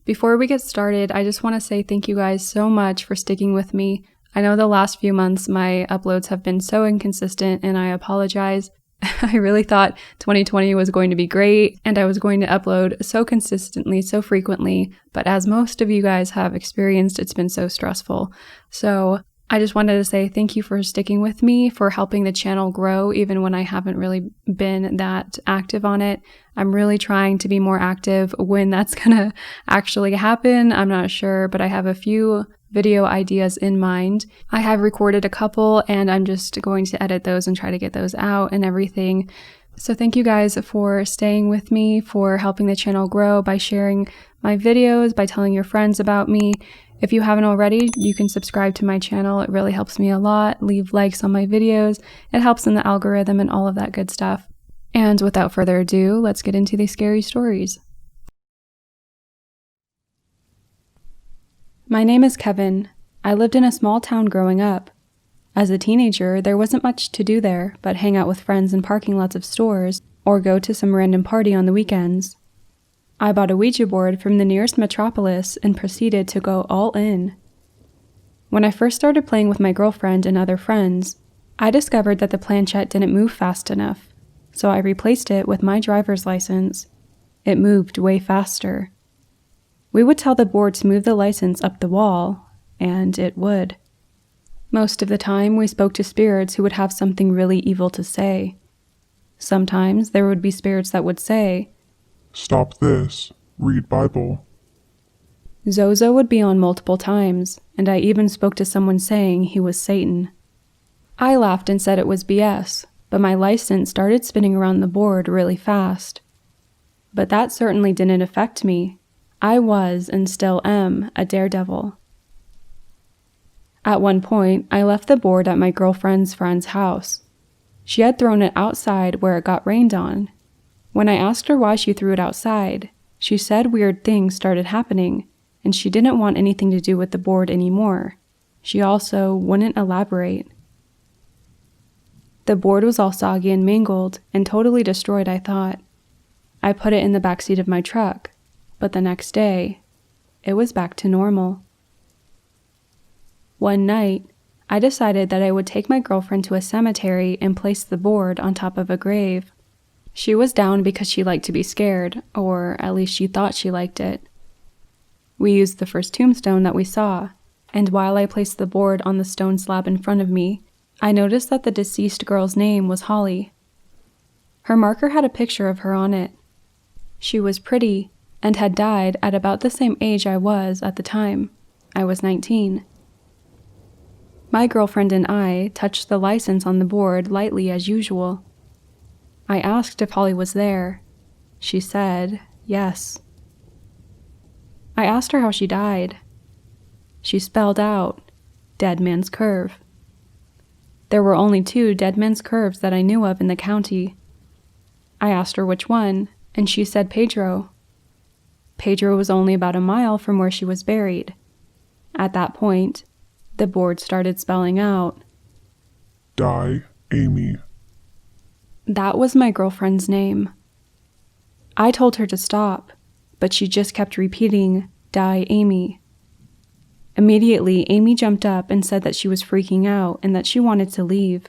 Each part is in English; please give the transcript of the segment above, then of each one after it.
Before we get started, I just want to say thank you guys so much for sticking with me. I know the last few months my uploads have been so inconsistent and I apologize. I really thought 2020 was going to be great and I was going to upload so consistently, so frequently, but as most of you guys have experienced, it's been so stressful. So I just wanted to say thank you for sticking with me, for helping the channel grow even when I haven't really been that active on it. I'm really trying to be more active. When that's gonna actually happen, I'm not sure, but I have a few video ideas in mind. I have recorded a couple and I'm just going to edit those and try to get those out and everything. So thank you guys for staying with me, for helping the channel grow by sharing my videos, by telling your friends about me. If you haven't already, you can subscribe to my channel. It really helps me a lot. Leave likes on my videos. It helps in the algorithm and all of that good stuff. And without further ado, let's get into these scary stories. My name is Kevin. I lived in a small town growing up. As a teenager, there wasn't much to do there but hang out with friends in parking lots of stores or go to some random party on the weekends. I bought a Ouija board from the nearest metropolis and proceeded to go all in. When I first started playing with my girlfriend and other friends, I discovered that the planchette didn't move fast enough, so I replaced it with my driver's license. It moved way faster. We would tell the board to move the license up the wall, and it would. Most of the time, we spoke to spirits who would have something really evil to say. Sometimes there would be spirits that would say, "Stop this. Read Bible." Zozo would be on multiple times, and I even spoke to someone saying he was Satan. I laughed and said it was BS, but my license started spinning around the board really fast. But that certainly didn't affect me. I was, and still am, a daredevil. At one point, I left the board at my girlfriend's friend's house. She had thrown it outside where it got rained on. When I asked her why she threw it outside, she said weird things started happening, and she didn't want anything to do with the board anymore. She also wouldn't elaborate. The board was all soggy and mangled, and totally destroyed, I thought. I put it in the backseat of my truck, but the next day, it was back to normal. One night, I decided that I would take my girlfriend to a cemetery and place the board on top of a grave. She was down because she liked to be scared, or at least she thought she liked it. We used the first tombstone that we saw, and while I placed the board on the stone slab in front of me, I noticed that the deceased girl's name was Holly. Her marker had a picture of her on it. She was pretty and had died at about the same age I was at the time. I was 19. My girlfriend and I touched the license on the board lightly as usual. I asked if Holly was there. She said yes. I asked her how she died. She spelled out, "Dead Man's Curve." There were only 2 Dead Man's Curves that I knew of in the county. I asked her which one, and she said Pedro. Pedro was only about a mile from where she was buried. At that point, the board started spelling out, "Die, Amy." That was my girlfriend's name. I told her to stop, but she just kept repeating, "Die, Amy." Immediately, Amy jumped up and said that she was freaking out and that she wanted to leave.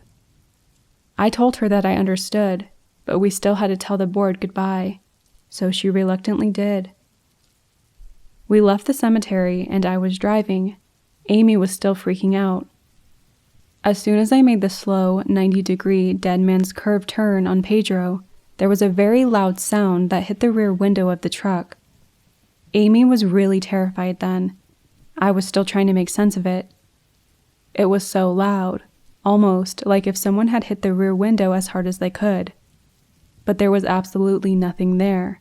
I told her that I understood, but we still had to tell the board goodbye, so she reluctantly did. We left the cemetery and I was driving. Amy was still freaking out. As soon as I made the slow 90-degree Dead Man's Curve turn on Pedro, there was a very loud sound that hit the rear window of the truck. Amy was really terrified then. I was still trying to make sense of it. It was so loud, almost like if someone had hit the rear window as hard as they could. But there was absolutely nothing there.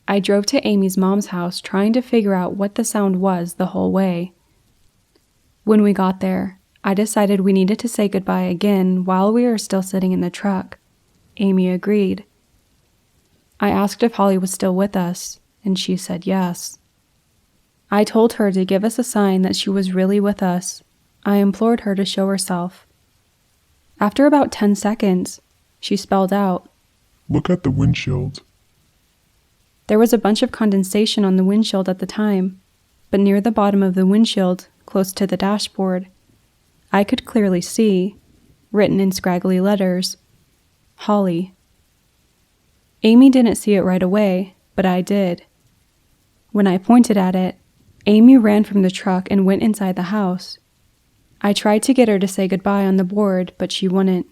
I drove to Amy's mom's house trying to figure out what the sound was the whole way. When we got there, I decided we needed to say goodbye again while we were still sitting in the truck. Amy agreed. I asked if Holly was still with us, and she said yes. I told her to give us a sign that she was really with us. I implored her to show herself. After about 10 seconds, she spelled out, "Look at the windshield." There was a bunch of condensation on the windshield at the time, but near the bottom of the windshield, close to the dashboard, I could clearly see, written in scraggly letters, Holly. Amy didn't see it right away, but I did. When I pointed at it, Amy ran from the truck and went inside the house. I tried to get her to say goodbye on the board, but she wouldn't.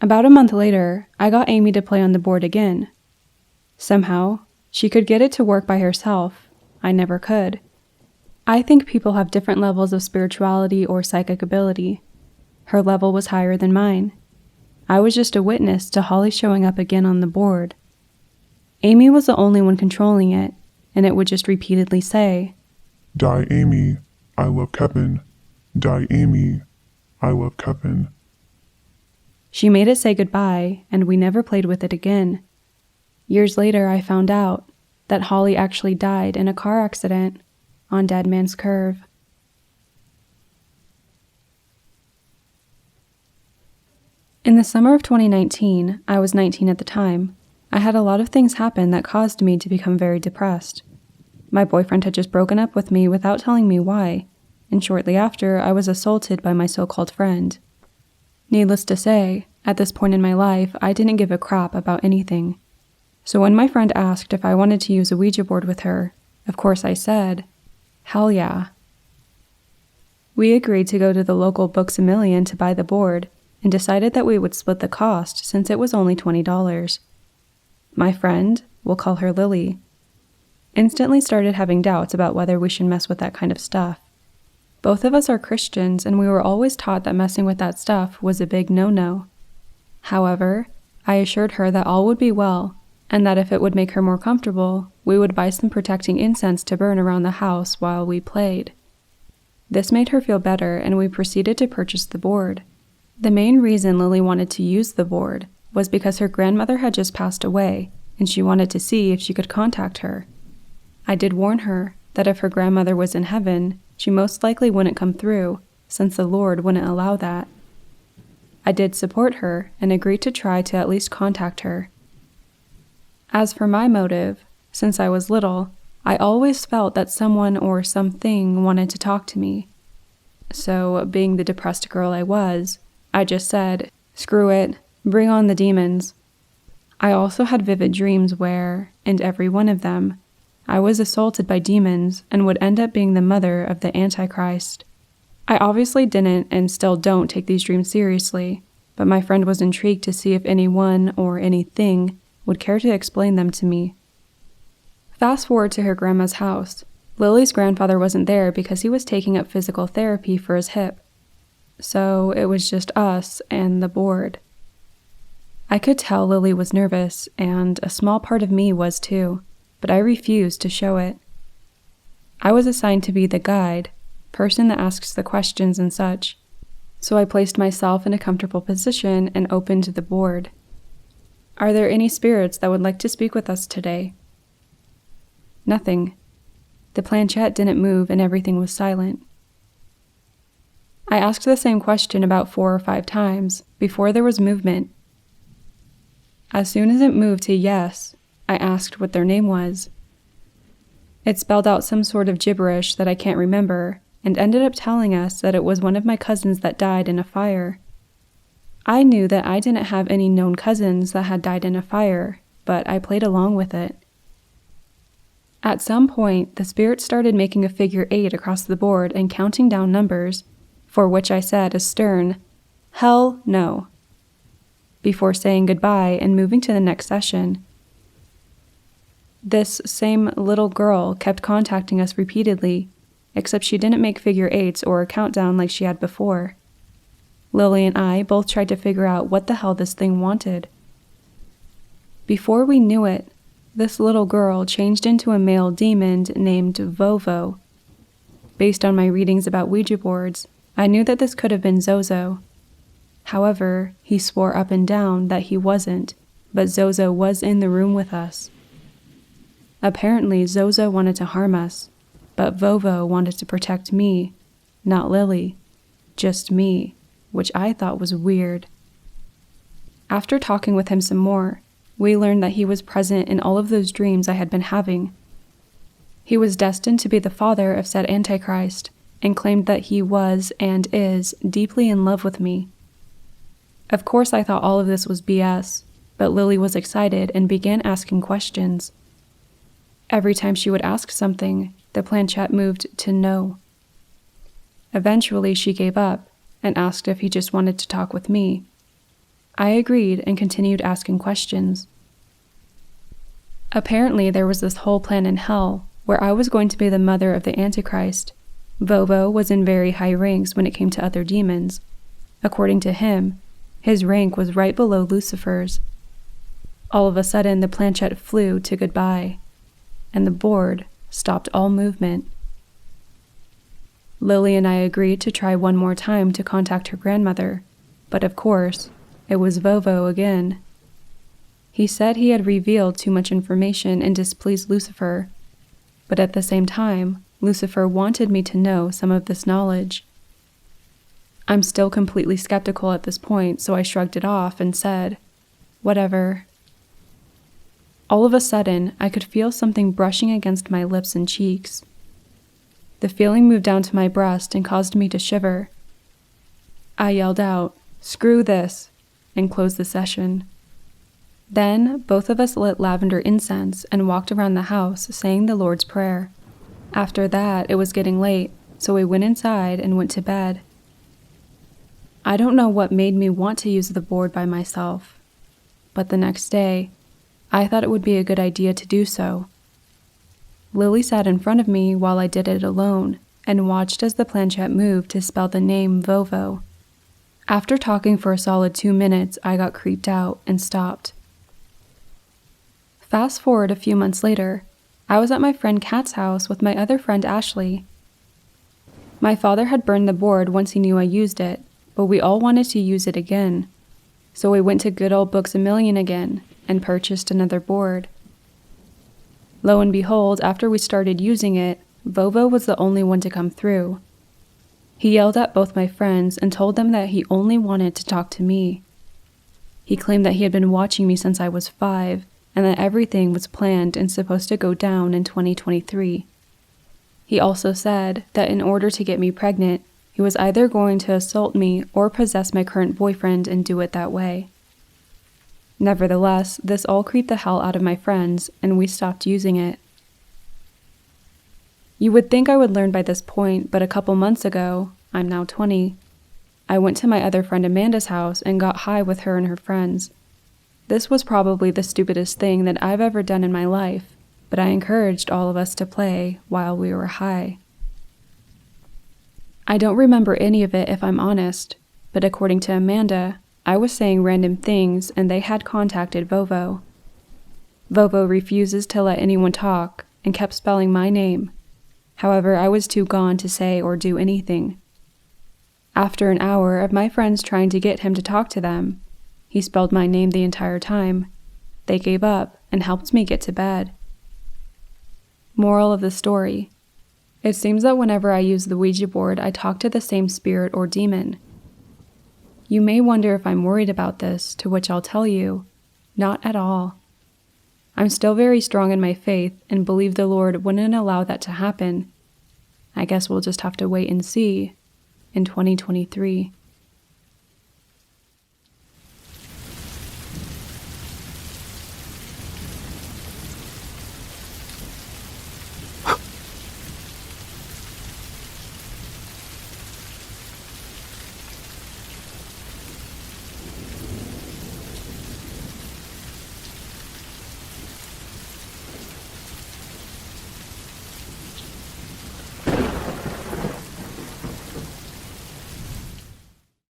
About a month later, I got Amy to play on the board again. Somehow, she could get it to work by herself. I never could. I think people have different levels of spirituality or psychic ability. Her level was higher than mine. I was just a witness to Holly showing up again on the board. Amy was the only one controlling it, and it would just repeatedly say, Die Amy, I love Kevin. Die Amy, I love Kevin. She made it say goodbye, and we never played with it again. Years later, I found out that Holly actually died in a car accident on Dead Man's Curve. In the summer of 2019, I was 19 at the time, I had a lot of things happen that caused me to become very depressed. My boyfriend had just broken up with me without telling me why, and shortly after, I was assaulted by my so-called friend. Needless to say, at this point in my life, I didn't give a crap about anything. So when my friend asked if I wanted to use a Ouija board with her, of course I said, hell yeah. We agreed to go to the local Books A Million to buy the board, and decided that we would split the cost since it was only $20. My friend, we'll call her Lily, instantly started having doubts about whether we should mess with that kind of stuff. Both of us are Christians, and we were always taught that messing with that stuff was a big no-no. However, I assured her that all would be well, and that if it would make her more comfortable, we would buy some protecting incense to burn around the house while we played. This made her feel better, and we proceeded to purchase the board. The main reason Lily wanted to use the board was because her grandmother had just passed away, and she wanted to see if she could contact her. I did warn her that if her grandmother was in heaven, she most likely wouldn't come through, since the Lord wouldn't allow that. I did support her and agreed to try to at least contact her. As for my motive, since I was little, I always felt that someone or something wanted to talk to me. So, being the depressed girl I was, I just said, screw it, bring on the demons. I also had vivid dreams where, in every one of them, I was assaulted by demons and would end up being the mother of the Antichrist. I obviously didn't and still don't take these dreams seriously, but my friend was intrigued to see if anyone or anything would care to explain them to me. Fast forward to her grandma's house. Lily's grandfather wasn't there because he was taking up physical therapy for his hip. So it was just us and the board. I could tell Lily was nervous, and a small part of me was too, but I refused to show it. I was assigned to be the guide, person that asks the questions and such, so I placed myself in a comfortable position and opened the board. Are there any spirits that would like to speak with us today? Nothing. The planchette didn't move and everything was silent. I asked the same question about 4 or 5 times before there was movement. As soon as it moved to yes, I asked what their name was. It spelled out some sort of gibberish that I can't remember and ended up telling us that it was one of my cousins that died in a fire. I knew that I didn't have any known cousins that had died in a fire, but I played along with it. At some point, the spirit started making a figure 8 across the board and counting down numbers, for which I said a stern, hell no, before saying goodbye and moving to the next session. This same little girl kept contacting us repeatedly, except she didn't make figure 8s or a countdown like she had before. Lily and I both tried to figure out what the hell this thing wanted. Before we knew it, this little girl changed into a male demon named Vovo. Based on my readings about Ouija boards, I knew that this could have been Zozo. However, he swore up and down that he wasn't, but Zozo was in the room with us. Apparently, Zozo wanted to harm us, but Vovo wanted to protect me, not Lily, just me, which I thought was weird. After talking with him some more, we learned that he was present in all of those dreams I had been having. He was destined to be the father of said Antichrist, and claimed that he was and is deeply in love with me. Of course, I thought all of this was BS, but Lily was excited and began asking questions. Every time she would ask something, the planchette moved to no. Eventually, she gave up and asked if he just wanted to talk with me. I agreed and continued asking questions. Apparently, there was this whole plan in hell where I was going to be the mother of the Antichrist. Vovo was in very high ranks when it came to other demons. According to him, his rank was right below Lucifer's. All of a sudden, the planchette flew to goodbye, and the board stopped all movement. Lily and I agreed to try one more time to contact her grandmother, but of course, it was Vovo again. He said he had revealed too much information and displeased Lucifer, but at the same time, Lucifer wanted me to know some of this knowledge. I'm still completely skeptical at this point, so I shrugged it off and said, "Whatever." All of a sudden, I could feel something brushing against my lips and cheeks. The feeling moved down to my breast and caused me to shiver. I yelled out, "Screw this," and closed the session. Then, both of us lit lavender incense and walked around the house saying the Lord's Prayer. After that, it was getting late, so we went inside and went to bed. I don't know what made me want to use the board by myself, but the next day, I thought it would be a good idea to do so. Lily sat in front of me while I did it alone and watched as the planchette moved to spell the name Vovo. After talking for a solid 2 minutes, I got creeped out and stopped. Fast forward a few months later, I was at my friend Kat's house with my other friend Ashley. My father had burned the board once he knew I used it, but we all wanted to use it again. So we went to good old Books A Million again and purchased another board. Lo and behold, after we started using it, Vovo was the only one to come through. He yelled at both my friends and told them that he only wanted to talk to me. He claimed that he had been watching me since I was 5, and that everything was planned and supposed to go down in 2023. He also said that in order to get me pregnant, he was either going to assault me or possess my current boyfriend and do it that way. Nevertheless, this all creeped the hell out of my friends, and we stopped using it. You would think I would learn by this point, but a couple months ago, I'm now 20, I went to my other friend Amanda's house and got high with her and her friends. This was probably the stupidest thing that I've ever done in my life, but I encouraged all of us to play while we were high. I don't remember any of it if I'm honest, but according to Amanda, I was saying random things and they had contacted Vovo. Vovo refuses to let anyone talk and kept spelling my name. However, I was too gone to say or do anything. After an hour of my friends trying to get him to talk to them, he spelled my name the entire time. They gave up and helped me get to bed. Moral of the story: it seems that whenever I use the Ouija board, I talk to the same spirit or demon. You may wonder if I'm worried about this, to which I'll tell you, not at all. I'm still very strong in my faith and believe the Lord wouldn't allow that to happen. I guess we'll just have to wait and see in 2023.